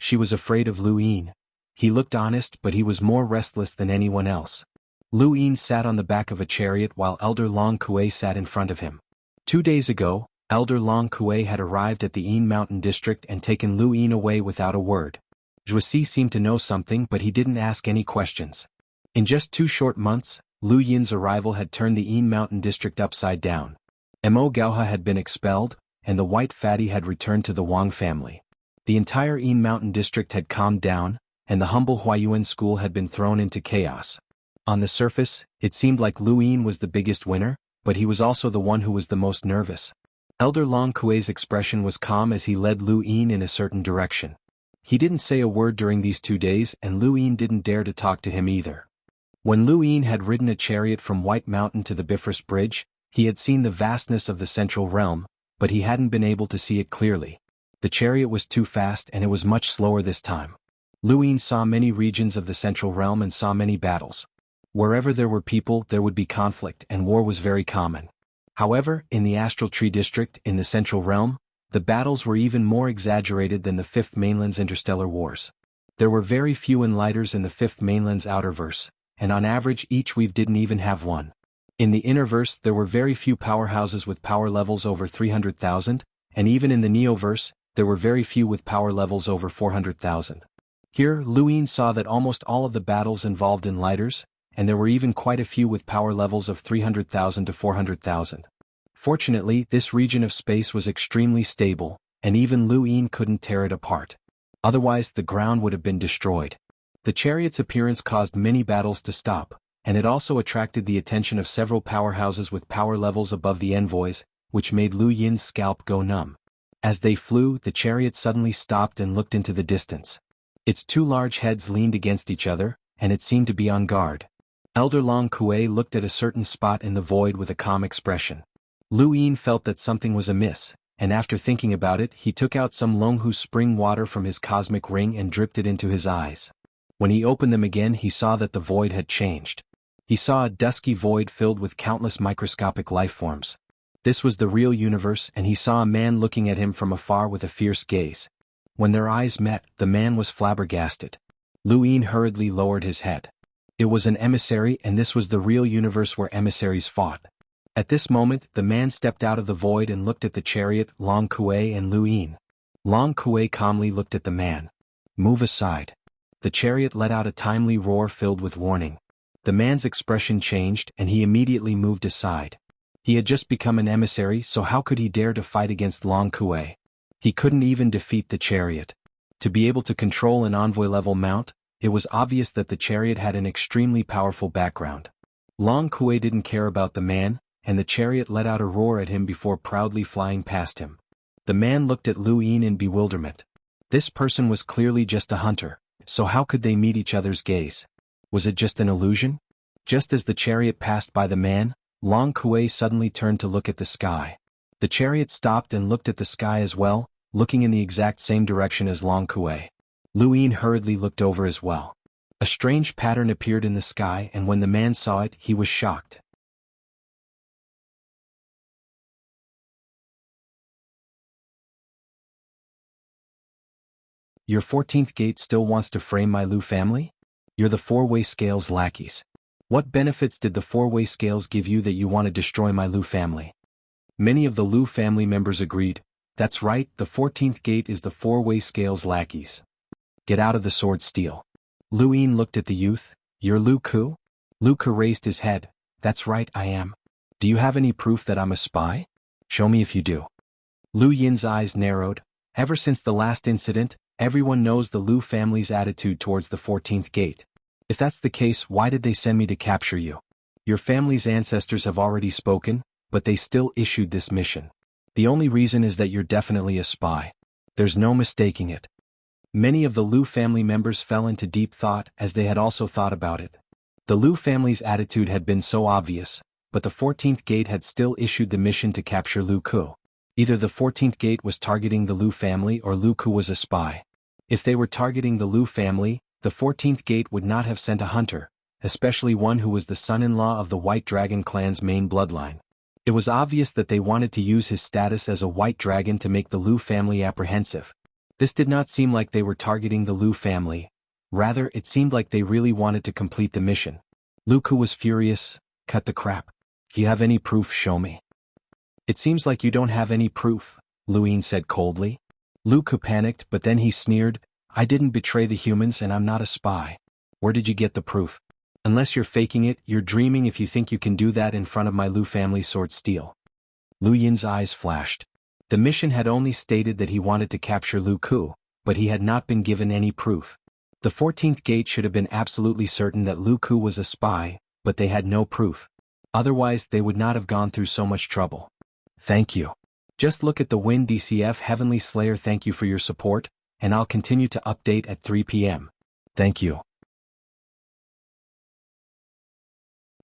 She was afraid of Lu Yin. He looked honest, but he was more restless than anyone else. Lu Yin sat on the back of a chariot while Elder Long Kuei sat in front of him. 2 days ago, Elder Long Kuei had arrived at the Yin Mountain District and taken Lu Yin away without a word. Zhuoxi seemed to know something, but he didn't ask any questions. In just 2 short months, Lu Yin's arrival had turned the Yin Mountain District upside down. Mo Gaoha had been expelled, and the White Fatty had returned to the Wang family. The entire Yin Mountain District had calmed down, and the humble Huayuan school had been thrown into chaos. On the surface, it seemed like Lu Yin was the biggest winner, but he was also the one who was the most nervous. Elder Long Kuei's expression was calm as he led Lu Yin in a certain direction. He didn't say a word during these 2 days, and Lu Yin didn't dare to talk to him either. When Lu Yin had ridden a chariot from White Mountain to the Bifrost Bridge, he had seen the vastness of the Central Realm, but he hadn't been able to see it clearly. The chariot was too fast and it was much slower this time. Lu Yin saw many regions of the Central Realm and saw many battles. Wherever there were people, there would be conflict, and war was very common. However, in the Astral Tree District in the Central Realm, the battles were even more exaggerated than the Fifth Mainland's interstellar wars. There were very few Enlighters in the Fifth Mainland's outerverse, and on average each weave didn't even have one. In the innerverse there were very few powerhouses with power levels over 300,000, and even in the Neoverse, there were very few with power levels over 400,000. Here, Lu Yin saw that almost all of the battles involved Enlighters, and there were even quite a few with power levels of 300,000 to 400,000. Fortunately, this region of space was extremely stable, and even Lu Yin couldn't tear it apart. Otherwise, the ground would have been destroyed. The chariot's appearance caused many battles to stop, and it also attracted the attention of several powerhouses with power levels above the envoys, which made Lu Yin's scalp go numb. As they flew, the chariot suddenly stopped and looked into the distance. Its 2 large heads leaned against each other, and it seemed to be on guard. Elder Long Kuei looked at a certain spot in the void with a calm expression. Lu Yin felt that something was amiss, and after thinking about it, he took out some Longhu spring water from his cosmic ring and dripped it into his eyes. When he opened them again, he saw that the void had changed. He saw a dusky void filled with countless microscopic lifeforms. This was the real universe, and he saw a man looking at him from afar with a fierce gaze. When their eyes met, the man was flabbergasted. Lu Yin hurriedly lowered his head. It was an emissary, and this was the real universe where emissaries fought. At this moment, the man stepped out of the void and looked at the chariot, Long Kuei and Lu Yin. Long Kuei calmly looked at the man. "Move aside." The chariot let out a timely roar filled with warning. The man's expression changed, and he immediately moved aside. He had just become an emissary, so how could he dare to fight against Long Kuei? He couldn't even defeat the chariot. To be able to control an envoy-level mount, it was obvious that the chariot had an extremely powerful background. Long Kuei didn't care about the man, and the chariot let out a roar at him before proudly flying past him. The man looked at Lu Yin in bewilderment. This person was clearly just a hunter, so how could they meet each other's gaze? Was it just an illusion? Just as the chariot passed by the man, Long Kuei suddenly turned to look at the sky. The chariot stopped and looked at the sky as well, looking in the exact same direction as Long Kuei. Lu Yin hurriedly looked over as well. A strange pattern appeared in the sky, and when the man saw it, he was shocked. Your 14th gate still wants to frame my Lu family? You're the four-way scales lackeys. What benefits did the four-way scales give you that you want to destroy my Lu family? Many of the Lu family members agreed. That's right, the 14th gate is the four-way scales lackeys. Get out of the sword steel. Lu Yin looked at the youth. You're Lu Ku? Lu Ku raised his head. That's right, I am. Do you have any proof that I'm a spy? Show me if you do. Lu Yin's eyes narrowed. Ever since the last incident, everyone knows the Lu family's attitude towards the 14th gate. If that's the case, why did they send me to capture you? Your family's ancestors have already spoken, but they still issued this mission. The only reason is that you're definitely a spy. There's no mistaking it. Many of the Lu family members fell into deep thought as they had also thought about it. The Lu family's attitude had been so obvious, but the 14th gate had still issued the mission to capture Lu Ku. Either the 14th gate was targeting the Lu family or Lu Ku was a spy. If they were targeting the Lu family, the 14th gate would not have sent a hunter, especially one who was the son-in-law of the White Dragon clan's main bloodline. It was obvious that they wanted to use his status as a White Dragon to make the Lu family apprehensive. This did not seem like they were targeting the Lu family. Rather, it seemed like they really wanted to complete the mission. Lu Ku was furious. Cut the crap. If you have any proof, show me. It seems like you don't have any proof, Lu Yin said coldly. Lu Ku panicked, but then he sneered, I didn't betray the humans and I'm not a spy. Where did you get the proof? Unless you're faking it, you're dreaming if you think you can do that in front of my Lu family sword steel. Lu Yin's eyes flashed. The mission had only stated that he wanted to capture Lu Ku, but he had not been given any proof. The 14th gate should have been absolutely certain that Lu Ku was a spy, but they had no proof. Otherwise they would not have gone through so much trouble. Thank you. Just look at the win DCF Heavenly Slayer, thank you for your support, and I'll continue to update at 3 p.m. Thank you.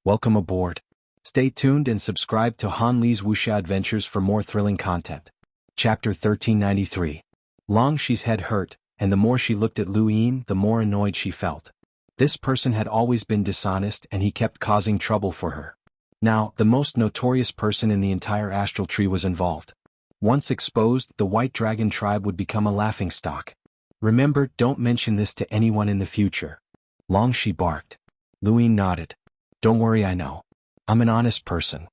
Welcome aboard. Stay tuned and subscribe to Han Li's Wuxia Adventures for more thrilling content. Chapter 1393. Long Shi's head hurt, and the more she looked at Lu Yin, the more annoyed she felt. This person had always been dishonest and he kept causing trouble for her. Now, the most notorious person in the entire astral tree was involved. Once exposed, the White Dragon tribe would become a laughingstock. Remember, don't mention this to anyone in the future. Long Shi barked. Lu Yin nodded. Don't worry, I know. I'm an honest person.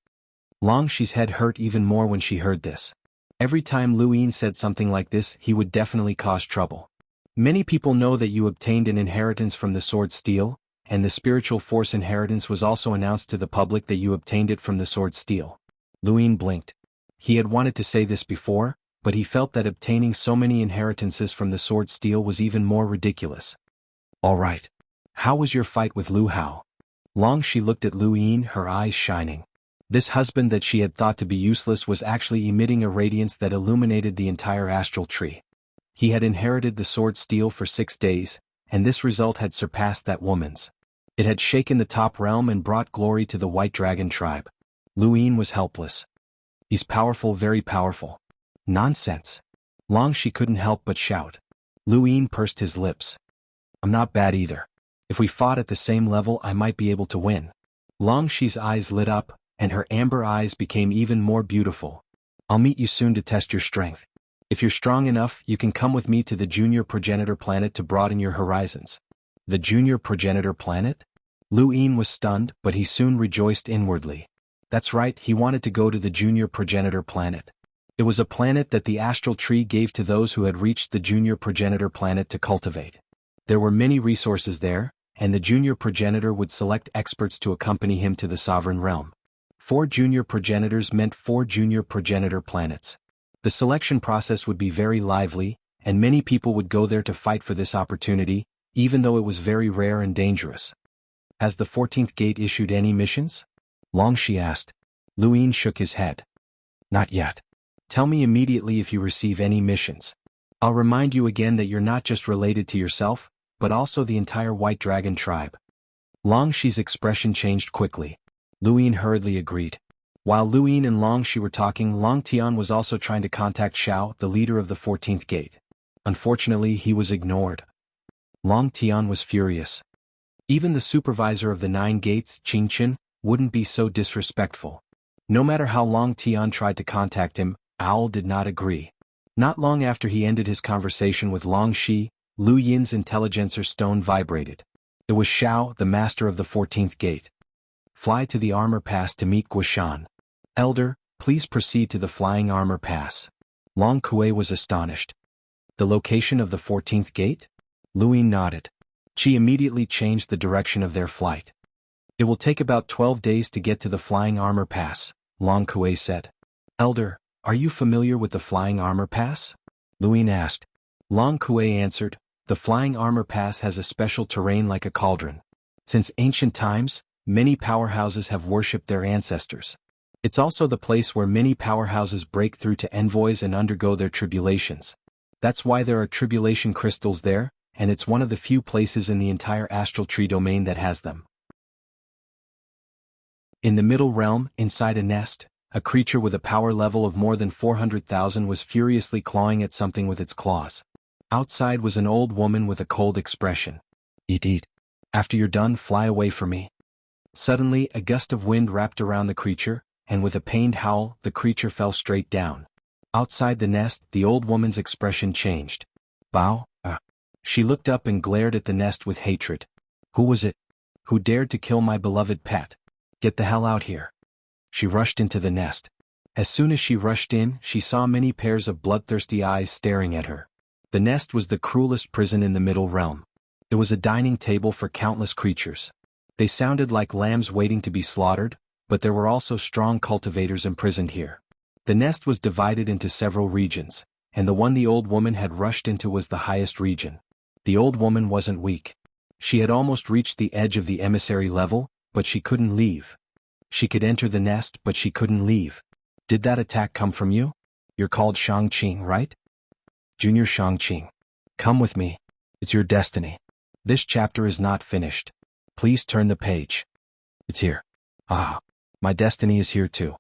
Long Shi's head hurt even more when she heard this. Every time Lu Yin said something like this, he would definitely cause trouble. Many people know that you obtained an inheritance from the sword steel, and the spiritual force inheritance was also announced to the public that you obtained it from the sword steel. Lu Yin blinked. He had wanted to say this before, but he felt that obtaining so many inheritances from the sword steel was even more ridiculous. All right. How was your fight with Lu Hao? Long Shi looked at Lu Yin, her eyes shining. This husband that she had thought to be useless was actually emitting a radiance that illuminated the entire astral tree. He had inherited the sword steel for 6 days, and this result had surpassed that woman's. It had shaken the top realm and brought glory to the White Dragon tribe. Lu Yin was helpless. He's powerful, very powerful. Nonsense. Long Shi couldn't help but shout. Lu Yin pursed his lips. I'm not bad either. If we fought at the same level, I might be able to win. Long Shi's eyes lit up, and her amber eyes became even more beautiful. I'll meet you soon to test your strength. If you're strong enough, you can come with me to the junior progenitor planet to broaden your horizons. The junior progenitor planet? Lu Yin was stunned, but he soon rejoiced inwardly. That's right, he wanted to go to the junior progenitor planet. It was a planet that the astral tree gave to those who had reached the junior progenitor planet to cultivate. There were many resources there, and the junior progenitor would select experts to accompany him to the sovereign realm. 4 junior progenitors meant 4 junior progenitor planets. The selection process would be very lively, and many people would go there to fight for this opportunity, even though it was very rare and dangerous. Has the 14th gate issued any missions? Long Shi asked. Lu Yin shook his head. Not yet. Tell me immediately if you receive any missions. I'll remind you again that you're not just related to yourself, but also the entire White Dragon tribe. Long Shi's expression changed quickly. Lu Yin hurriedly agreed. While Lu Yin and Long Shi were talking, Long Tian was also trying to contact Xiao, the leader of the 14th gate. Unfortunately, he was ignored. Long Tian was furious. Even the supervisor of the 9 gates, Qing Chen, wouldn't be so disrespectful. No matter how Long Tian tried to contact him, Owl did not agree. Not long after he ended his conversation with Long Shi, Lu Yin's intelligencer stone vibrated. It was Xiao, the master of the 14th gate. Fly to the armor pass to meet Guoshan. Elder, please proceed to the flying armor pass. Long Kuei was astonished. The location of the 14th gate? Lu Yin nodded. She immediately changed the direction of their flight. It will take about 12 days to get to the flying armor pass, Long Kuei said. Elder, are you familiar with the flying armor pass? Lu Yin asked. Long Kuei answered, the flying armor pass has a special terrain like a cauldron. Since ancient times, many powerhouses have worshipped their ancestors. It's also the place where many powerhouses break through to envoys and undergo their tribulations. That's why there are tribulation crystals there, and it's one of the few places in the entire astral tree domain that has them. In the middle realm, inside a nest, a creature with a power level of more than 400,000 was furiously clawing at something with its claws. Outside was an old woman with a cold expression. Eat. After you're done, fly away from me. Suddenly, a gust of wind wrapped around the creature, and with a pained howl, the creature fell straight down. Outside the nest, the old woman's expression changed. Bao? She looked up and glared at the nest with hatred. Who was it? Who dared to kill my beloved pet? Get the hell out here. She rushed into the nest. As soon as she rushed in, she saw many pairs of bloodthirsty eyes staring at her. The nest was the cruelest prison in the Middle Realm. It was a dining table for countless creatures. They sounded like lambs waiting to be slaughtered, but there were also strong cultivators imprisoned here. The nest was divided into several regions, and the one the old woman had rushed into was the highest region. The old woman wasn't weak. She had almost reached the edge of the emissary level, but she couldn't leave. She could enter the nest, but she couldn't leave. Did that attack come from you? You're called Shang-Qing, right? Junior Shang-Qing. Come with me. It's your destiny. This chapter is not finished. Please turn the page. It's here. Ah, my destiny is here too.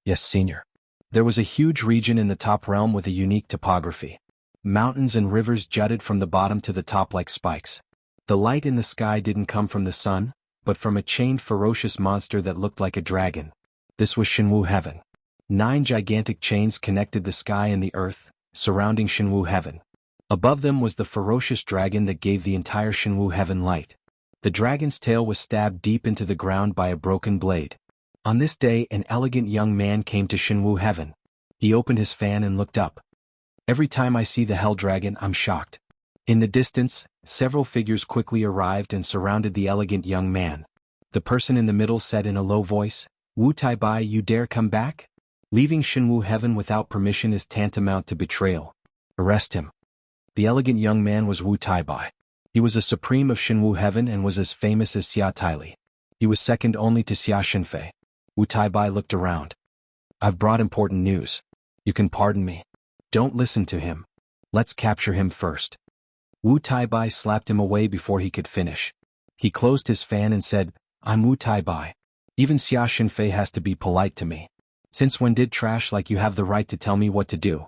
Yes, senior. There was a huge region in the top realm with a unique topography. Mountains and rivers jutted from the bottom to the top like spikes. The light in the sky didn't come from the sun, but from a chained ferocious monster that looked like a dragon. This was Shenwu Heaven. 9 gigantic chains connected the sky and the earth, surrounding Shenwu Heaven. Above them was the ferocious dragon that gave the entire Shenwu Heaven light. The dragon's tail was stabbed deep into the ground by a broken blade. On this day, an elegant young man came to Shenwu Heaven. He opened his fan and looked up. Every time I see the Hell Dragon, I'm shocked. In the distance, several figures quickly arrived and surrounded the elegant young man. The person in the middle said in a low voice, "Wu Tai-bai, you dare come back? Leaving Shenwu Heaven without permission is tantamount to betrayal. Arrest him." The elegant young man was Wu Tai-bai. He was a supreme of Shenwu Heaven and was as famous as Xia Taili. He was second only to Xia Shenfei. Wu Tai-bai looked around. "I've brought important news. You can pardon me. Don't listen to him. Let's capture him first." Wu Tai-bai slapped him away before he could finish. He closed his fan and said, "I'm Wu Tai-bai. Even Xia Shenfei has to be polite to me. Since when did trash like you have the right to tell me what to do?"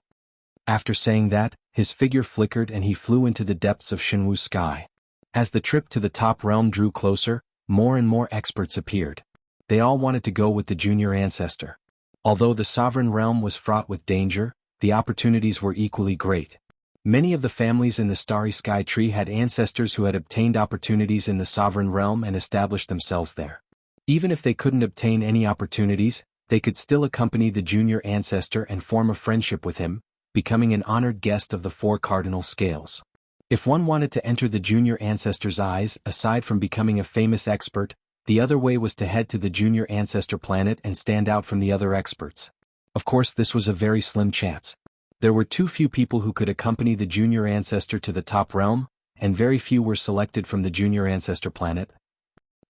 After saying that, his figure flickered and he flew into the depths of Shenwu's sky. As the trip to the top realm drew closer, more and more experts appeared. They all wanted to go with the junior ancestor. Although the sovereign realm was fraught with danger, the opportunities were equally great. Many of the families in the Starry Sky Tree had ancestors who had obtained opportunities in the sovereign realm and established themselves there. Even if they couldn't obtain any opportunities, they could still accompany the junior ancestor and form a friendship with him, becoming an honored guest of the 4 cardinal scales. If one wanted to enter the junior ancestor's eyes, aside from becoming a famous expert, the other way was to head to the junior ancestor planet and stand out from the other experts. Of course, this was a very slim chance. There were too few people who could accompany the junior ancestor to the top realm, and very few were selected from the junior ancestor planet.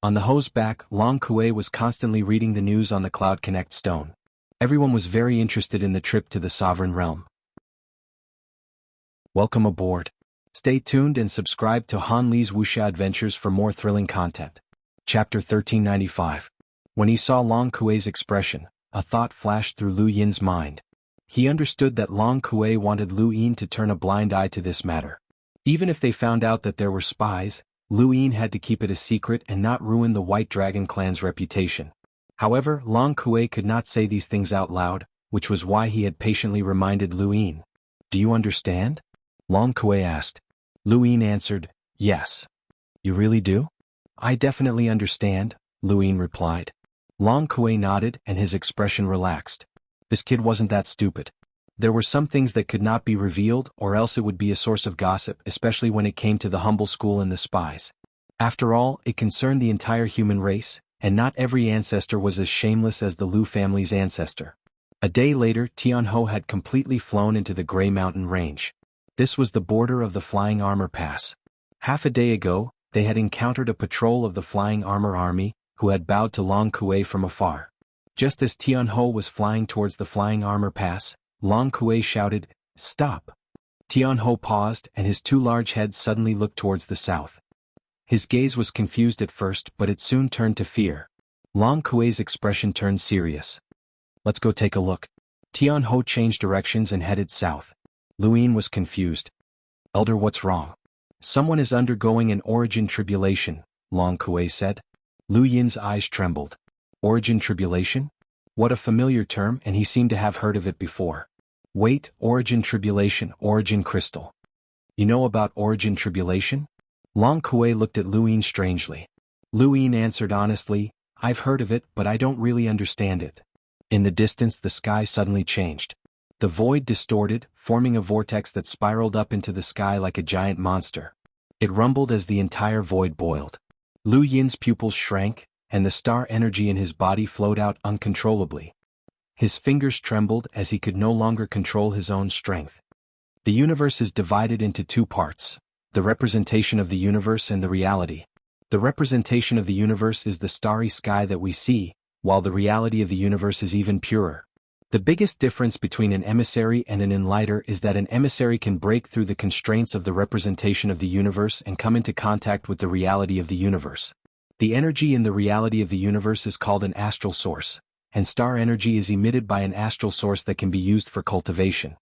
On the hose back, Long Kuei was constantly reading the news on the Cloud Connect stone. Everyone was very interested in the trip to the sovereign realm. Welcome aboard. Stay tuned and subscribe to Han Li's Wuxia Adventures for more thrilling content. Chapter 1395. When he saw Long Kuei's expression, a thought flashed through Lu Yin's mind. He understood that Long Kuei wanted Lu Yin to turn a blind eye to this matter. Even if they found out that there were spies, Lu Yin had to keep it a secret and not ruin the White Dragon clan's reputation. However, Long Kuei could not say these things out loud, which was why he had patiently reminded Lu Yin. "Do you understand?" Long Kuei asked. Lu Yin answered, "Yes." "You really do?" "I definitely understand," Lu Yin replied. Long Kuei nodded and his expression relaxed. This kid wasn't that stupid. There were some things that could not be revealed or else it would be a source of gossip, especially when it came to the humble school and the spies. After all, it concerned the entire human race, and not every ancestor was as shameless as the Lu family's ancestor. A day later, Tianho had completely flown into the Gray Mountain Range. This was the border of the Flying Armor Pass. Half a day ago, they had encountered a patrol of the Flying Armor Army, who had bowed to Long Kuei from afar. Just as Tianho was flying towards the Flying Armor Pass, Long Kuei shouted, "Stop!" Tianho paused and his 2 large heads suddenly looked towards the south. His gaze was confused at first, but it soon turned to fear. Long Kuei's expression turned serious. "Let's go take a look." Tianho changed directions and headed south. Lu Yin was confused. "Elder, what's wrong?" "Someone is undergoing an origin tribulation," Long Kuei said. Lu Yin's eyes trembled. Origin tribulation? What a familiar term, and he seemed to have heard of it before. Wait, origin tribulation, origin crystal. You know about origin tribulation? Long Kuei looked at Luin strangely. Luin answered honestly, I've heard of it but I don't really understand it. In the distance the sky suddenly changed. The void distorted, forming a vortex that spiraled up into the sky like a giant monster. It rumbled as the entire void boiled. Lu Yin's pupils shrank, and the star energy in his body flowed out uncontrollably. His fingers trembled as he could no longer control his own strength. The universe is divided into two parts: the representation of the universe and the reality. The representation of the universe is the starry sky that we see, while the reality of the universe is even purer. The biggest difference between an emissary and an enlighter is that an emissary can break through the constraints of the representation of the universe and come into contact with the reality of the universe. The energy in the reality of the universe is called an astral source, and star energy is emitted by an astral source that can be used for cultivation.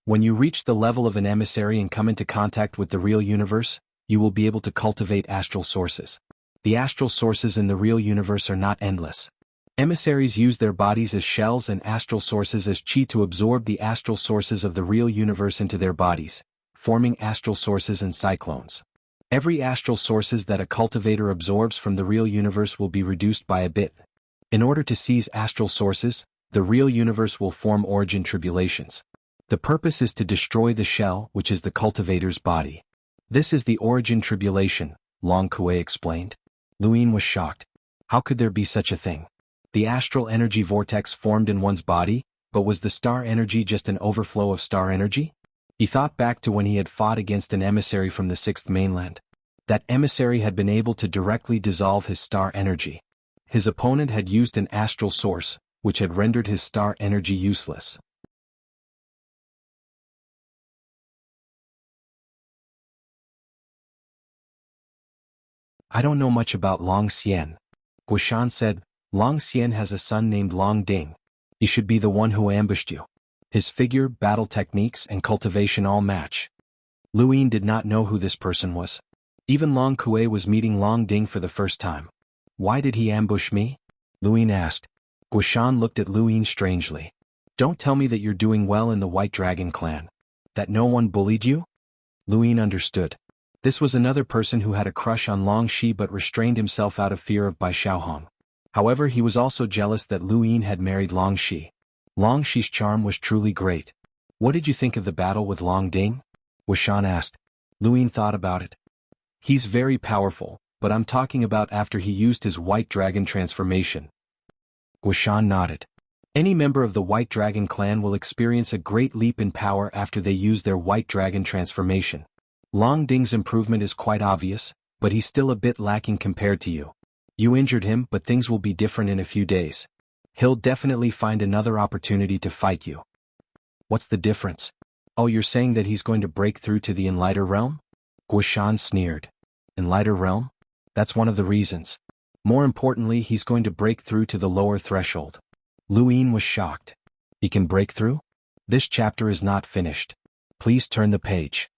When you reach the level of an emissary and come into contact with the real universe, you will be able to cultivate astral sources. The astral sources in the real universe are not endless. Emissaries use their bodies as shells and astral sources as chi to absorb the astral sources of the real universe into their bodies, forming astral sources and cyclones. Every astral sources that a cultivator absorbs from the real universe will be reduced by a bit. In order to seize astral sources, the real universe will form origin tribulations. The purpose is to destroy the shell, which is the cultivator's body. This is the origin tribulation, Long Kuei explained. Luin was shocked. How could there be such a thing? The astral energy vortex formed in one's body, but was the star energy just an overflow of star energy? He thought back to when he had fought against an emissary from the sixth mainland. That emissary had been able to directly dissolve his star energy. His opponent had used an astral source, which had rendered his star energy useless. I don't know much about Long Xian. Guishan said, Long Xian has a son named Long Ding. He should be the one who ambushed you. His figure, battle techniques, and cultivation all match. Luin did not know who this person was. Even Long Kuei was meeting Long Ding for the first time. Why did he ambush me? Luin asked. Guishan looked at Luin strangely. Don't tell me that you're doing well in the White Dragon clan. That no one bullied you? Luin understood. This was another person who had a crush on Long Shi but restrained himself out of fear of Bai Xiaohong. However, he was also jealous that Luin had married Long Shi. Long Shi's charm was truly great. What did you think of the battle with Long Ding? Guishan asked. Luin thought about it. He's very powerful, but I'm talking about after he used his White Dragon transformation. Guishan nodded. Any member of the White Dragon clan will experience a great leap in power after they use their White Dragon transformation. Long Ding's improvement is quite obvious, but he's still a bit lacking compared to you. You injured him, but things will be different in a few days. He'll definitely find another opportunity to fight you. What's the difference? Oh, you're saying that he's going to break through to the Enlighter realm? Guishan sneered. Enlighter realm? That's one of the reasons. More importantly, he's going to break through to the lower threshold. Luin was shocked. He can break through? This chapter is not finished. Please turn the page.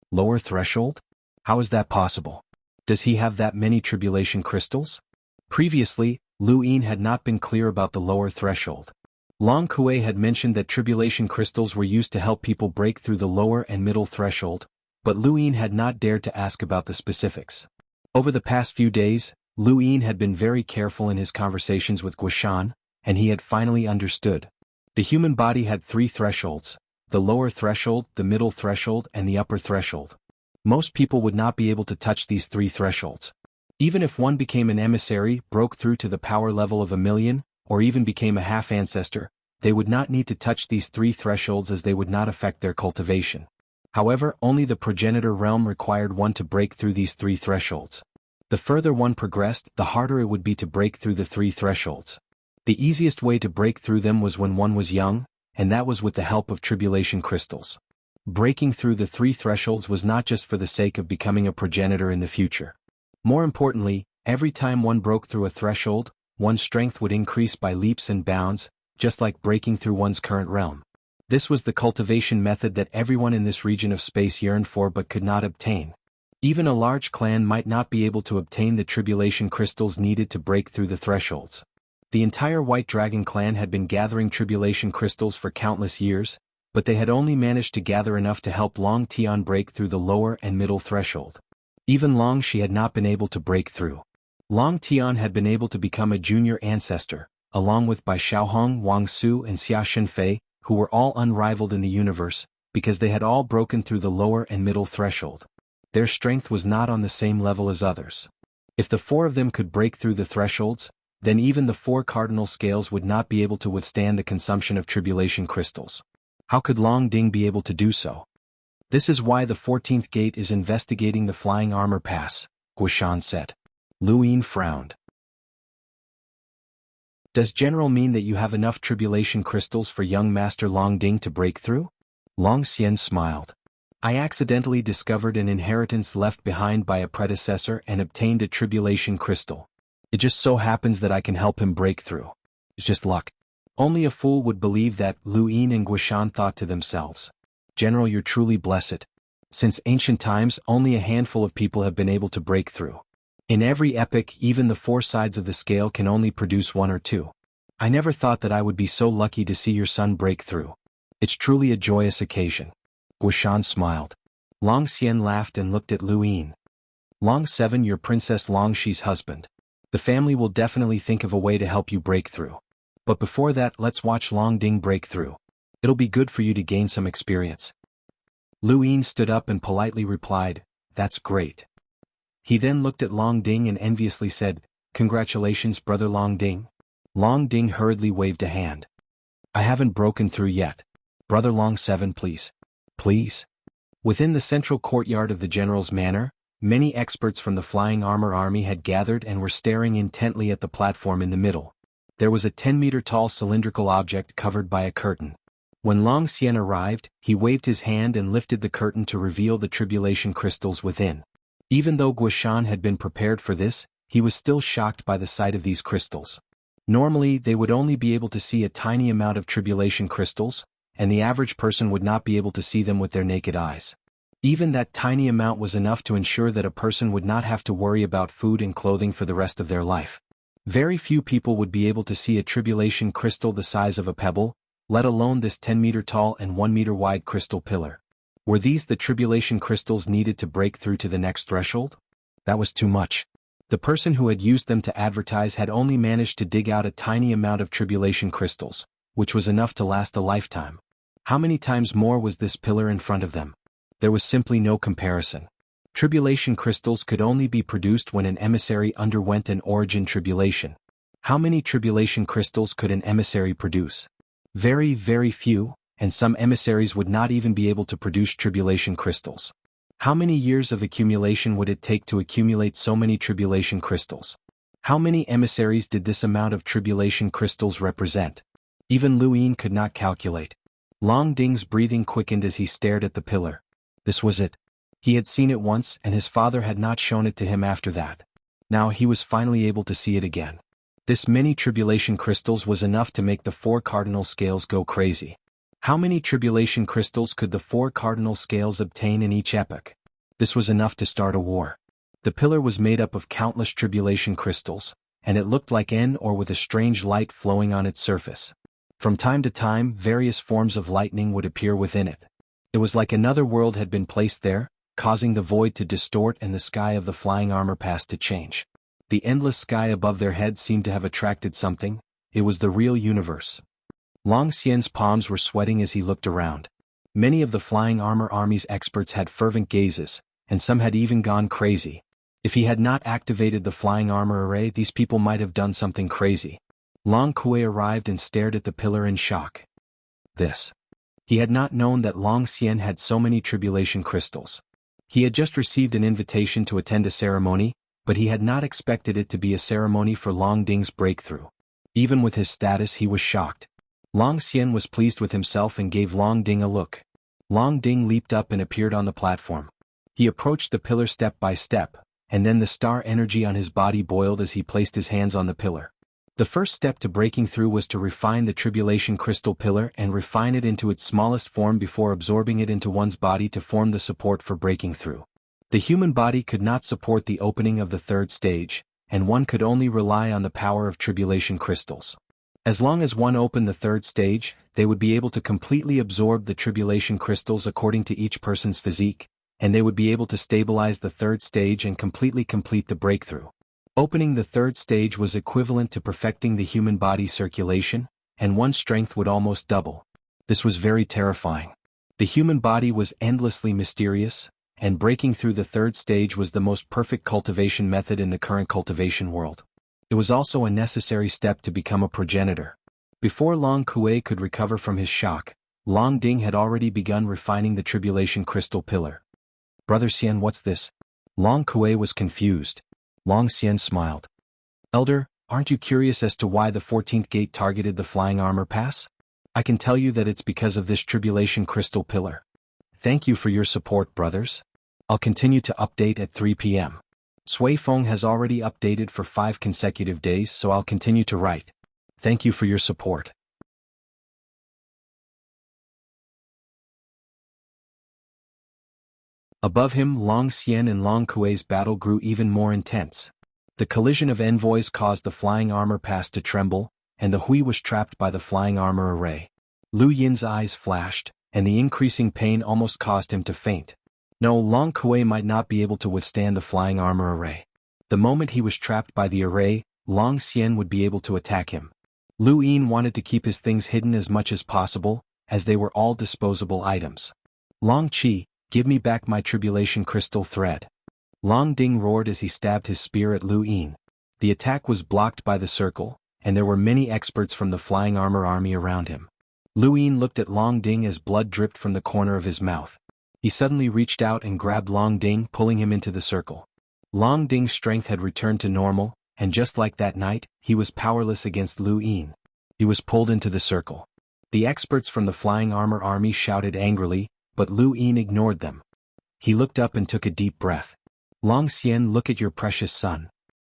Lower threshold? How is that possible? Does he have that many tribulation crystals? Previously, Luin had not been clear about the lower threshold. Long Kuei had mentioned that tribulation crystals were used to help people break through the lower and middle threshold, but Luin had not dared to ask about the specifics. Over the past few days, Luin had been very careful in his conversations with Guishan, and he had finally understood. The human body had three thresholds: the lower threshold, the middle threshold, and the upper threshold. Most people would not be able to touch these three thresholds. Even if one became an emissary, broke through to the power level of 1,000,000, or even became a half-ancestor, they would not need to touch these three thresholds as they would not affect their cultivation. However, only the progenitor realm required one to break through these three thresholds. The further one progressed, the harder it would be to break through the three thresholds. The easiest way to break through them was when one was young, and that was with the help of tribulation crystals. Breaking through the three thresholds was not just for the sake of becoming a progenitor in the future. More importantly, every time one broke through a threshold, one's strength would increase by leaps and bounds, just like breaking through one's current realm. This was the cultivation method that everyone in this region of space yearned for but could not obtain. Even a large clan might not be able to obtain the tribulation crystals needed to break through the thresholds. The entire White Dragon clan had been gathering tribulation crystals for countless years, but they had only managed to gather enough to help Long Tian break through the lower and middle threshold. Even Long Shi had not been able to break through. Long Tian had been able to become a junior ancestor, along with Bai Xiaohong, Wang Su and Xia Shenfei, who were all unrivaled in the universe, because they had all broken through the lower and middle threshold. Their strength was not on the same level as others. If the four of them could break through the thresholds, then even the four cardinal scales would not be able to withstand the consumption of tribulation crystals. How could Long Ding be able to do so? This is why the 14th gate is investigating the flying armor pass, Guishan said. Lu Yin frowned. Does General mean that you have enough tribulation crystals for young Master Long Ding to break through? Long Xian smiled. I accidentally discovered an inheritance left behind by a predecessor and obtained a tribulation crystal. It just so happens that I can help him break through. It's just luck. Only a fool would believe that, Lu Yin and Guishan thought to themselves. General, you're truly blessed. Since ancient times, only a handful of people have been able to break through. In every epoch, even the four sides of the scale can only produce one or two. I never thought that I would be so lucky to see your son break through. It's truly a joyous occasion. Guishan smiled. Long Xian laughed and looked at Lu Yin. Long 7, your Princess Long Shi's husband. The family will definitely think of a way to help you break through. But before that, let's watch Long Ding break through. It'll be good for you to gain some experience. Lu Yin stood up and politely replied, that's great. He then looked at Long Ding and enviously said, congratulations, brother Long Ding. Long Ding hurriedly waved a hand. I haven't broken through yet. Brother Long 7, please. Please. Within the central courtyard of the general's manor, many experts from the flying armor army had gathered and were staring intently at the platform in the middle. There was a 10-meter-tall cylindrical object covered by a curtain. When Long Xian arrived, he waved his hand and lifted the curtain to reveal the tribulation crystals within. Even though Guishan had been prepared for this, he was still shocked by the sight of these crystals. Normally, they would only be able to see a tiny amount of tribulation crystals, and the average person would not be able to see them with their naked eyes. Even that tiny amount was enough to ensure that a person would not have to worry about food and clothing for the rest of their life. Very few people would be able to see a tribulation crystal the size of a pebble, let alone this 10-meter-tall and 1-meter-wide crystal pillar. Were these the tribulation crystals needed to break through to the next threshold? That was too much. The person who had used them to advertise had only managed to dig out a tiny amount of tribulation crystals, which was enough to last a lifetime. How many times more was this pillar in front of them? There was simply no comparison. Tribulation crystals could only be produced when an emissary underwent an origin tribulation. How many tribulation crystals could an emissary produce? Very, very few, and some emissaries would not even be able to produce tribulation crystals. How many years of accumulation would it take to accumulate so many tribulation crystals? How many emissaries did this amount of tribulation crystals represent? Even Lu Yin could not calculate. Long Ding's breathing quickened as he stared at the pillar. This was it. He had seen it once and his father had not shown it to him after that. Now he was finally able to see it again. This many tribulation crystals was enough to make the four cardinal scales go crazy. How many tribulation crystals could the four cardinal scales obtain in each epoch? This was enough to start a war. The pillar was made up of countless tribulation crystals, and it looked like or with a strange light flowing on its surface. From time to time, various forms of lightning would appear within it. It was like another world had been placed there, causing the void to distort and the sky of the flying armor pass to change. The endless sky above their heads seemed to have attracted something. It was the real universe. Long Xian's palms were sweating as he looked around. Many of the flying armor army's experts had fervent gazes, and some had even gone crazy. If he had not activated the flying armor array, these people might have done something crazy. Long Kui arrived and stared at the pillar in shock. This. He had not known that Long Xian had so many tribulation crystals. He had just received an invitation to attend a ceremony, but he had not expected it to be a ceremony for Long Ding's breakthrough. Even with his status, he was shocked. Long Xian was pleased with himself and gave Long Ding a look. Long Ding leaped up and appeared on the platform. He approached the pillar step by step, and then the star energy on his body boiled as he placed his hands on the pillar. The first step to breaking through was to refine the tribulation crystal pillar and refine it into its smallest form before absorbing it into one's body to form the support for breaking through. The human body could not support the opening of the third stage, and one could only rely on the power of tribulation crystals. As long as one opened the third stage, they would be able to completely absorb the tribulation crystals according to each person's physique, and they would be able to stabilize the third stage and completely complete the breakthrough. Opening the third stage was equivalent to perfecting the human body circulation, and one's strength would almost double. This was very terrifying. The human body was endlessly mysterious, and breaking through the third stage was the most perfect cultivation method in the current cultivation world. It was also a necessary step to become a progenitor. Before Long Kuei could recover from his shock, Long Ding had already begun refining the tribulation crystal pillar. Brother Xian, what's this? Long Kuei was confused. Long Xian smiled. Elder, aren't you curious as to why the 14th gate targeted the flying armor pass? I can tell you that it's because of this tribulation crystal pillar. Thank you for your support, brothers. I'll continue to update at 3 p.m. Sui Feng has already updated for 5 consecutive days, so I'll continue to write. Thank you for your support. Above him, Long Xian and Long Kuei's battle grew even more intense. The collision of envoys caused the flying armor pass to tremble, and the Hui was trapped by the flying armor array. Lu Yin's eyes flashed, and the increasing pain almost caused him to faint. No, Long Kuei might not be able to withstand the flying armor array. The moment he was trapped by the array, Long Xian would be able to attack him. Lu Yin wanted to keep his things hidden as much as possible, as they were all disposable items. Long Qi, give me back my tribulation crystal thread. Long Ding roared as he stabbed his spear at Lu Yin. The attack was blocked by the circle, and there were many experts from the flying armor army around him. Lu Yin looked at Long Ding as blood dripped from the corner of his mouth. He suddenly reached out and grabbed Long Ding, pulling him into the circle. Long Ding's strength had returned to normal, and just like that night, he was powerless against Lu Yin. He was pulled into the circle. The experts from the flying armor army shouted angrily, but Lu Yin ignored them. He looked up and took a deep breath. Long Xian, look at your precious son.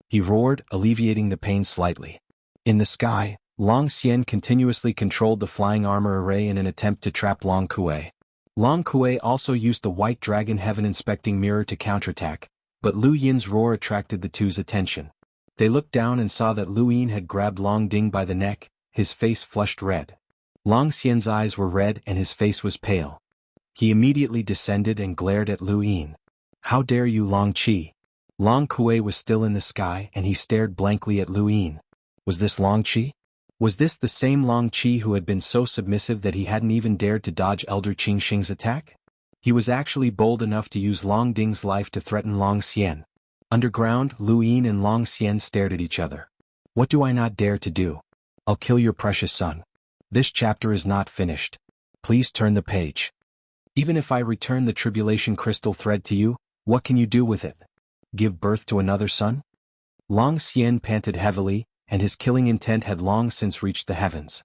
He roared, alleviating the pain slightly. In the sky, Long Xian continuously controlled the flying armor array in an attempt to trap Long Kuei. Long Kuei also used the white dragon heaven inspecting mirror to counterattack, but Lu Yin's roar attracted the two's attention. They looked down and saw that Lu Yin had grabbed Long Ding by the neck, his face flushed red. Long Xian's eyes were red and his face was pale. He immediately descended and glared at Lu Yin. How dare you, Long Qi? Long Kuei was still in the sky and he stared blankly at Lu Yin. Was this Long Qi? Was this the same Long Qi who had been so submissive that he hadn't even dared to dodge Elder Qing Xing's attack? He was actually bold enough to use Long Ding's life to threaten Long Xian. Underground, Lu Yin and Long Xian stared at each other. What do I not dare to do? I'll kill your precious son. This chapter is not finished. Please turn the page. Even if I return the tribulation crystal thread to you, what can you do with it? Give birth to another son? Long Xian panted heavily, and his killing intent had long since reached the heavens.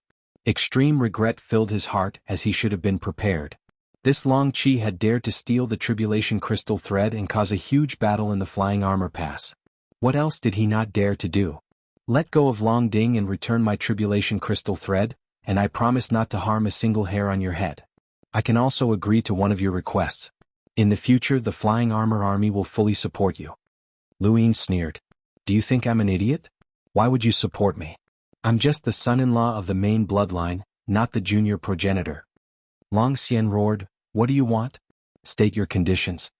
Extreme regret filled his heart as he should have been prepared. This Long Qi had dared to steal the tribulation crystal thread and cause a huge battle in the flying armor pass. What else did he not dare to do? Let go of Long Ding and return my tribulation crystal thread, and I promise not to harm a single hair on your head. I can also agree to one of your requests. In the future, the flying armor army will fully support you. Lu Yin sneered. Do you think I'm an idiot? Why would you support me? I'm just the son-in-law of the main bloodline, not the junior progenitor. Long Xian roared, what do you want? State your conditions.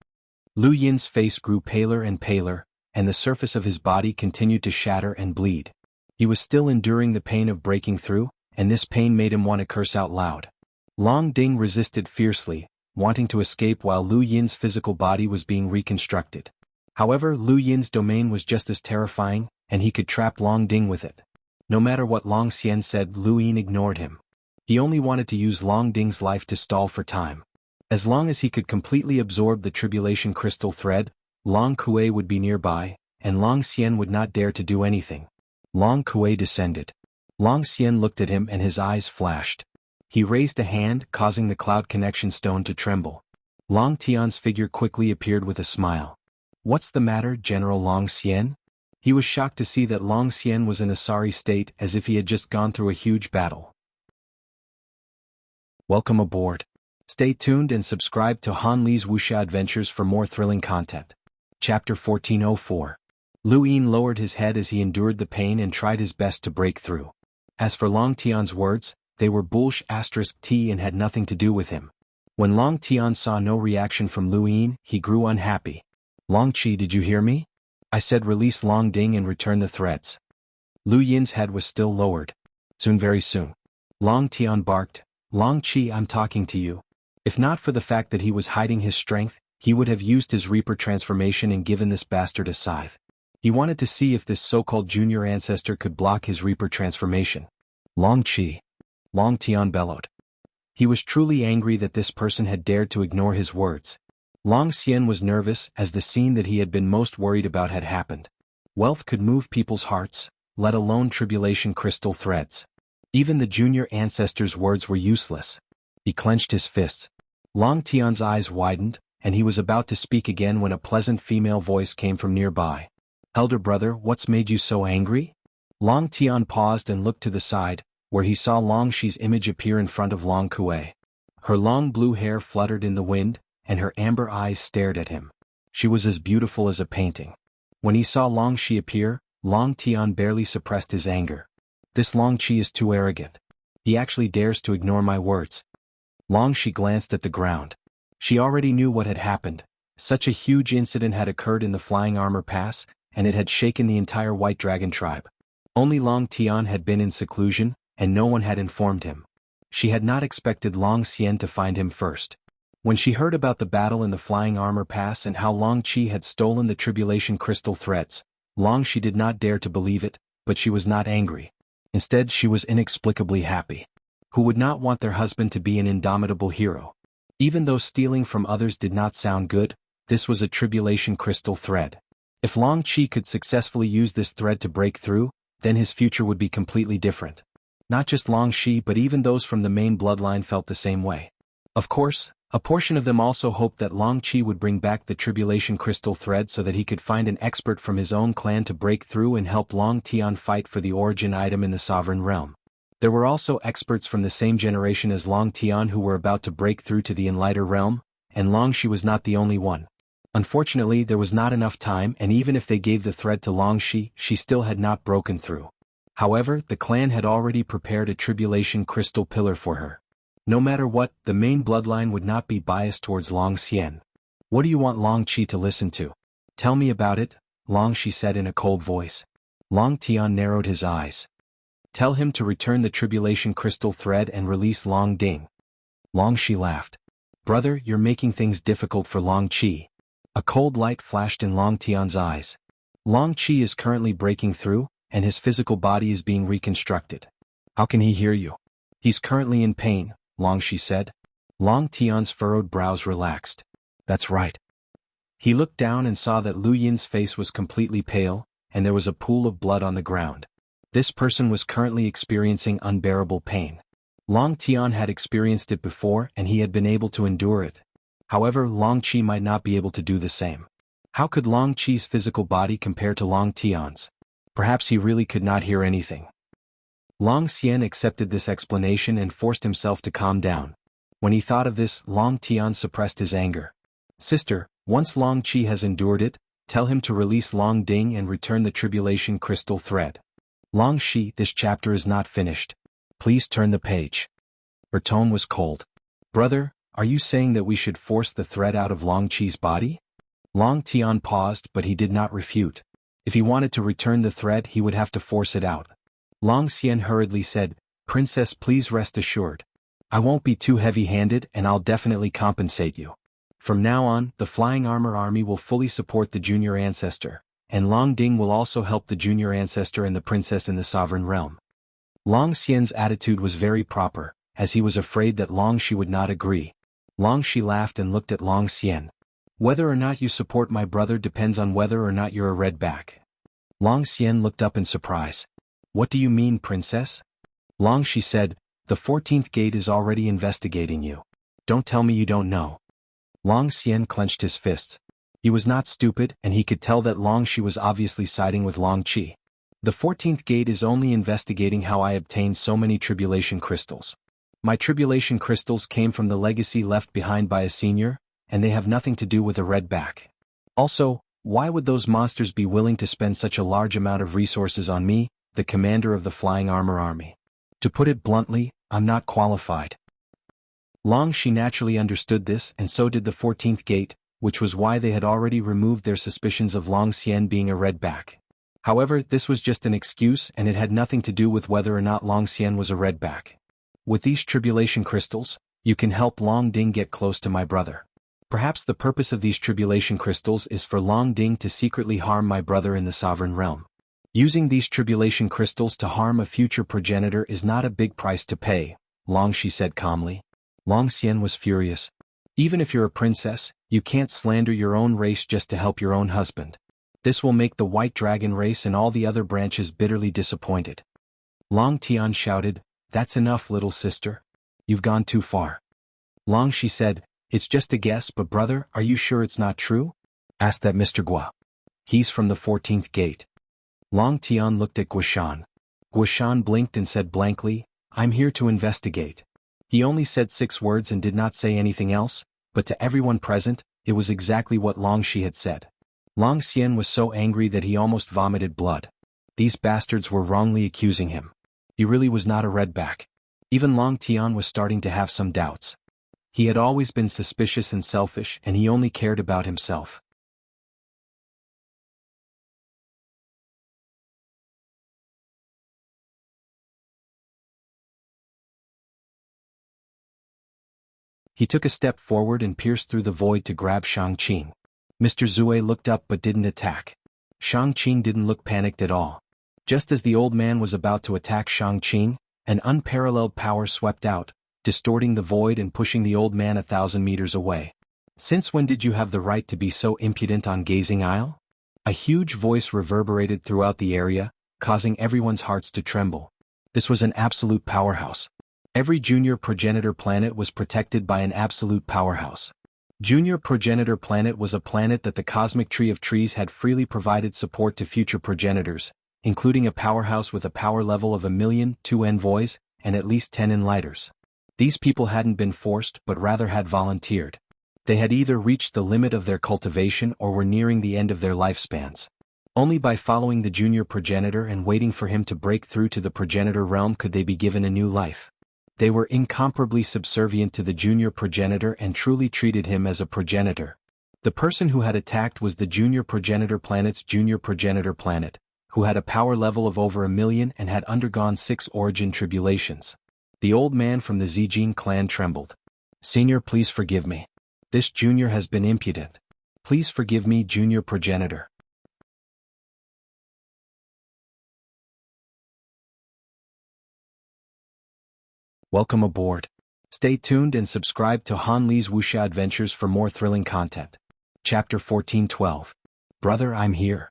Lu Yin's face grew paler and paler, and the surface of his body continued to shatter and bleed. He was still enduring the pain of breaking through, and this pain made him want to curse out loud. Long Ding resisted fiercely, wanting to escape while Lu Yin's physical body was being reconstructed. However, Lu Yin's domain was just as terrifying, and he could trap Long Ding with it. No matter what Long Xian said, Lu Yin ignored him. He only wanted to use Long Ding's life to stall for time. As long as he could completely absorb the tribulation crystal thread, Long Kuei would be nearby, and Long Xian would not dare to do anything. Long Kuei descended. Long Xian looked at him and his eyes flashed. He raised a hand, causing the cloud connection stone to tremble. Long Tian's figure quickly appeared with a smile. What's the matter, General Long Xian? He was shocked to see that Long Xian was in a sorry state, as if he had just gone through a huge battle. Welcome aboard. Stay tuned and subscribe to Han Li's Wuxia Adventures for more thrilling content. Chapter 1404. Lu Yin lowered his head as he endured the pain and tried his best to break through. As for Long Tian's words, they were bullsh** and had nothing to do with him. When Long Tian saw no reaction from Lu Yin, he grew unhappy. Long Qi, did you hear me? I said release Long Ding and return the threads. Lu Yin's head was still lowered. Soon, very soon. Long Tian barked, Long Qi, I'm talking to you. If not for the fact that he was hiding his strength, he would have used his Reaper transformation and given this bastard a scythe. He wanted to see if this so-called junior ancestor could block his Reaper transformation. Long Qi. Long Tian bellowed. He was truly angry that this person had dared to ignore his words. Long Xian was nervous as the scene that he had been most worried about had happened. Wealth could move people's hearts, let alone tribulation crystal threads. Even the junior ancestor's words were useless. He clenched his fists. Long Tian's eyes widened, and he was about to speak again when a pleasant female voice came from nearby. Elder brother, what's made you so angry? Long Tian paused and looked to the side, where he saw Long Shi's image appear in front of Long Kuei. Her long blue hair fluttered in the wind, and her amber eyes stared at him. She was as beautiful as a painting. When he saw Long Shi appear, Long Tian barely suppressed his anger. This Long Qi is too arrogant. He actually dares to ignore my words. Long Shi glanced at the ground. She already knew what had happened. Such a huge incident had occurred in the Flying Armor Pass, and it had shaken the entire White Dragon tribe. Only Long Tian had been in seclusion, and no one had informed him. She had not expected Long Xian to find him first. When she heard about the battle in the Flying Armor Pass and how Long Qi had stolen the Tribulation Crystal threads, Long Shi did not dare to believe it, but she was not angry. Instead, she was inexplicably happy. Who would not want their husband to be an indomitable hero? Even though stealing from others did not sound good, this was a Tribulation Crystal thread. If Long Qi could successfully use this thread to break through, then his future would be completely different. Not just Long Shi but even those from the main bloodline felt the same way. Of course, a portion of them also hoped that Long Qi would bring back the Tribulation Crystal thread so that he could find an expert from his own clan to break through and help Long Tian fight for the origin item in the Sovereign Realm. There were also experts from the same generation as Long Tian who were about to break through to the Enlighter Realm, and Long Shi was not the only one. Unfortunately, there was not enough time, and even if they gave the thread to Long Shi, she still had not broken through. However, the clan had already prepared a Tribulation Crystal pillar for her. No matter what, the main bloodline would not be biased towards Long Xian. What do you want Long Qi to listen to? Tell me about it, Long Shi said in a cold voice. Long Tian narrowed his eyes. Tell him to return the Tribulation Crystal thread and release Long Ding. Long Shi laughed. Brother, you're making things difficult for Long Qi. A cold light flashed in Long Tian's eyes. Long Qi is currently breaking through, and his physical body is being reconstructed. How can he hear you? He's currently in pain, Long Shi said. Long Tian's furrowed brows relaxed. That's right. He looked down and saw that Lu Yin's face was completely pale, and there was a pool of blood on the ground. This person was currently experiencing unbearable pain. Long Tian had experienced it before and he had been able to endure it. However, Long Qi might not be able to do the same. How could Long Qi's physical body compare to Long Tian's? Perhaps he really could not hear anything. Long Xian accepted this explanation and forced himself to calm down. When he thought of this, Long Tian suppressed his anger. Sister, once Long Qi has endured it, tell him to release Long Ding and return the Tribulation Crystal thread. Long Shi, this chapter is not finished. Please turn the page. Her tone was cold. Brother, are you saying that we should force the thread out of Long Qi's body? Long Tian paused but he did not refute. If he wanted to return the thread he would have to force it out. Long Xian hurriedly said, Princess, please rest assured. I won't be too heavy-handed and I'll definitely compensate you. From now on, the Flying Armor Army will fully support the junior ancestor, and Long Ding will also help the junior ancestor and the princess in the Sovereign Realm. Long Xian's attitude was very proper, as he was afraid that Long Shi would not agree. Long Shi laughed and looked at Long Xian. Whether or not you support my brother depends on whether or not you're a redback. Long Xian looked up in surprise. What do you mean, princess? Long Shi said, the 14th gate is already investigating you. Don't tell me you don't know. Long Xian clenched his fists. He was not stupid and he could tell that Long Shi was obviously siding with Long Qi. The 14th gate is only investigating how I obtained so many tribulation crystals. My tribulation crystals came from the legacy left behind by a senior, and they have nothing to do with a redback. Also, why would those monsters be willing to spend such a large amount of resources on me, the commander of the Flying Armor Army? To put it bluntly, I'm not qualified. Long Shi naturally understood this, and so did the 14th gate, which was why they had already removed their suspicions of Long Xian being a redback. However, this was just an excuse, and it had nothing to do with whether or not Long Xian was a redback. With these tribulation crystals, you can help Long Ding get close to my brother. Perhaps the purpose of these tribulation crystals is for Long Ding to secretly harm my brother in the sovereign realm. Using these tribulation crystals to harm a future progenitor is not a big price to pay, Long Shi said calmly. Long Xian was furious. Even if you're a princess, you can't slander your own race just to help your own husband. This will make the White Dragon race and all the other branches bitterly disappointed. Long Tian shouted, "That's enough, little sister. You've gone too far." Long Shi said, "It's just a guess, but brother, are you sure it's not true?" Asked that Mr. Gua. "He's from the 14th gate." Long Tian looked at Guishan. Guishan blinked and said blankly, "I'm here to investigate." He only said 6 words and did not say anything else, but to everyone present, it was exactly what Long Shi had said. Long Xian was so angry that he almost vomited blood. These bastards were wrongly accusing him. He really was not a redback. Even Long Tian was starting to have some doubts. He had always been suspicious and selfish, and he only cared about himself. He took a step forward and pierced through the void to grab Shang-Qing. Mr. Zue looked up but didn't attack. Shang-Qing didn't look panicked at all. Just as the old man was about to attack Shang-Qing, an unparalleled power swept out, distorting the void and pushing the old man 1,000 meters away. "Since when did you have the right to be so impudent on Gazing Isle?" A huge voice reverberated throughout the area, causing everyone's hearts to tremble. This was an absolute powerhouse. Every junior progenitor planet was protected by an absolute powerhouse. Junior progenitor planet was a planet that the cosmic tree of trees had freely provided support to future progenitors, including a powerhouse with a power level of 1,000,000, 2 envoys, and at least 10 enlighters. These people hadn't been forced but rather had volunteered. They had either reached the limit of their cultivation or were nearing the end of their lifespans. Only by following the junior progenitor and waiting for him to break through to the progenitor realm could they be given a new life. They were incomparably subservient to the junior progenitor and truly treated him as a progenitor. The person who had attacked was the junior progenitor planet's junior progenitor planet, who had a power level of over 1,000,000 and had undergone 6 origin tribulations. The old man from the Zijin clan trembled. "Senior, please forgive me. This junior has been impudent. Please forgive me, junior progenitor." Welcome aboard. Stay tuned and subscribe to Han Li's Wuxia Adventures for more thrilling content. Chapter 1412. Brother, I'm here.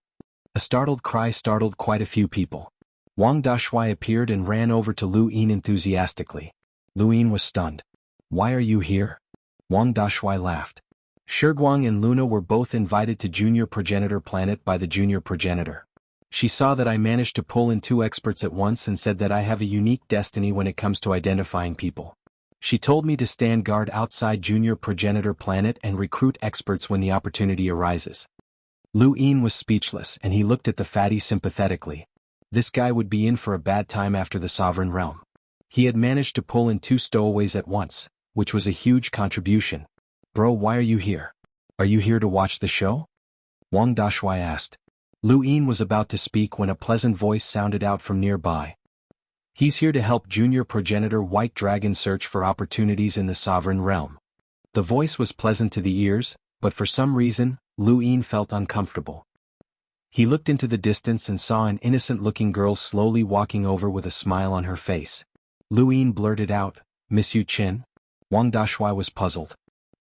A startled cry startled quite a few people. Wang Dashui appeared and ran over to Lu Yin enthusiastically. Lu Yin was stunned. "Why are you here?" Wang Dashui laughed. Shiguang and Luna were both invited to Junior Progenitor Planet by the Junior Progenitor. She saw that I managed to pull in 2 experts at once and said that I have a unique destiny when it comes to identifying people. She told me to stand guard outside Junior Progenitor Planet and recruit experts when the opportunity arises. Lu Yin was speechless and he looked at the fatty sympathetically. This guy would be in for a bad time after the Sovereign Realm. He had managed to pull in 2 stowaways at once, which was a huge contribution. "Bro, why are you here? Are you here to watch the show?" Wang Dashui asked. Lu Yin was about to speak when a pleasant voice sounded out from nearby. "He's here to help Junior Progenitor White Dragon search for opportunities in the Sovereign Realm." The voice was pleasant to the ears, but for some reason, Lu Yin felt uncomfortable. He looked into the distance and saw an innocent-looking girl slowly walking over with a smile on her face. Lu Yin blurted out, "Miss Yu Qin?" Wang Dashui was puzzled.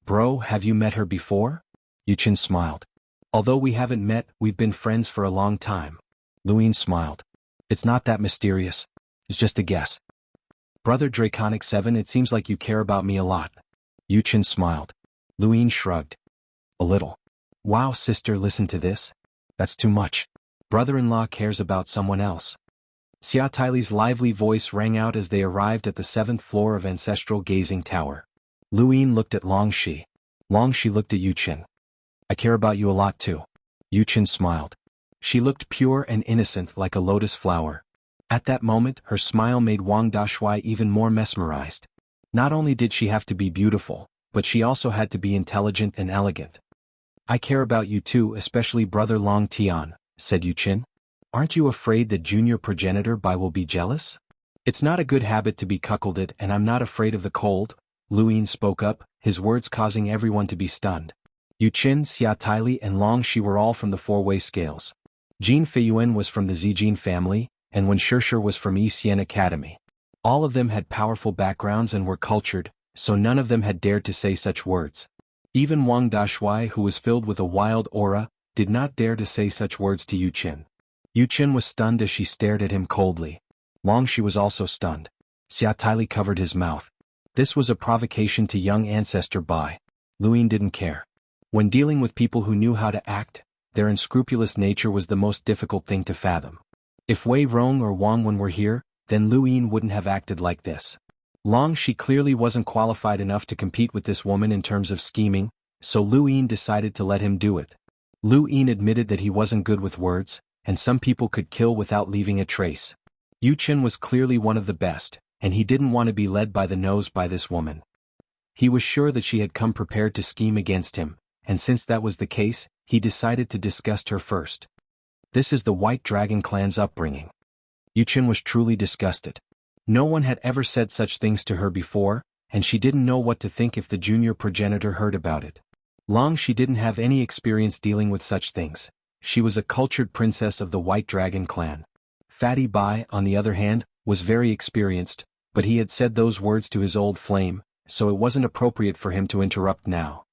"Bro, have you met her before?" Yu Qin smiled. "Although we haven't met, we've been friends for a long time." Lu Yin smiled. "It's not that mysterious. It's just a guess." "Brother Draconic 7, it seems like you care about me a lot." Yu Qin smiled. Lu Yin shrugged. "A little." "Wow, sister, listen to this. That's too much. Brother-in-law cares about someone else." Xia Taili's lively voice rang out as they arrived at the 7th floor of Ancestral Gazing Tower. Lu Yin looked at Long Shi. Long Shi looked at Yu Qin. "I care about you a lot too." Yu Qin smiled. She looked pure and innocent like a lotus flower. At that moment her smile made Wang Dashui even more mesmerized. Not only did she have to be beautiful, but she also had to be intelligent and elegant. "I care about you too, especially brother Long Tian," said Yu Qin. "Aren't you afraid that junior progenitor Bai will be jealous?" "It's not a good habit to be cuckolded and I'm not afraid of the cold," Lu Yin spoke up, his words causing everyone to be stunned. Yu Qin, Xia Taili and Long Shi were all from the four-way scales. Jin Feiyuan was from the Zijin family, and Wen Shishir was from Yi Xian Academy. All of them had powerful backgrounds and were cultured, so none of them had dared to say such words. Even Wang Dashui, who was filled with a wild aura, did not dare to say such words to Yu Qin. Yu Qin was stunned as she stared at him coldly. Long Shi was also stunned. Xia Taili covered his mouth. This was a provocation to young ancestor Bai. Lu Yin didn't care. When dealing with people who knew how to act, their unscrupulous nature was the most difficult thing to fathom. If Wei Rong or Wang Wen were here, then Lu Yin wouldn't have acted like this. Long Shi clearly wasn't qualified enough to compete with this woman in terms of scheming, so Lu Yin decided to let him do it. Lu Yin admitted that he wasn't good with words, and some people could kill without leaving a trace. Yu Qin was clearly one of the best, and he didn't want to be led by the nose by this woman. He was sure that she had come prepared to scheme against him, and since that was the case, he decided to disgust her first. This is the White Dragon clan's upbringing. Yu Qin was truly disgusted. No one had ever said such things to her before, and she didn't know what to think if the junior progenitor heard about it. Long Shi didn't have any experience dealing with such things. She was a cultured princess of the White Dragon clan. Fatty Bai, on the other hand, was very experienced, but he had said those words to his old flame, so it wasn't appropriate for him to interrupt now.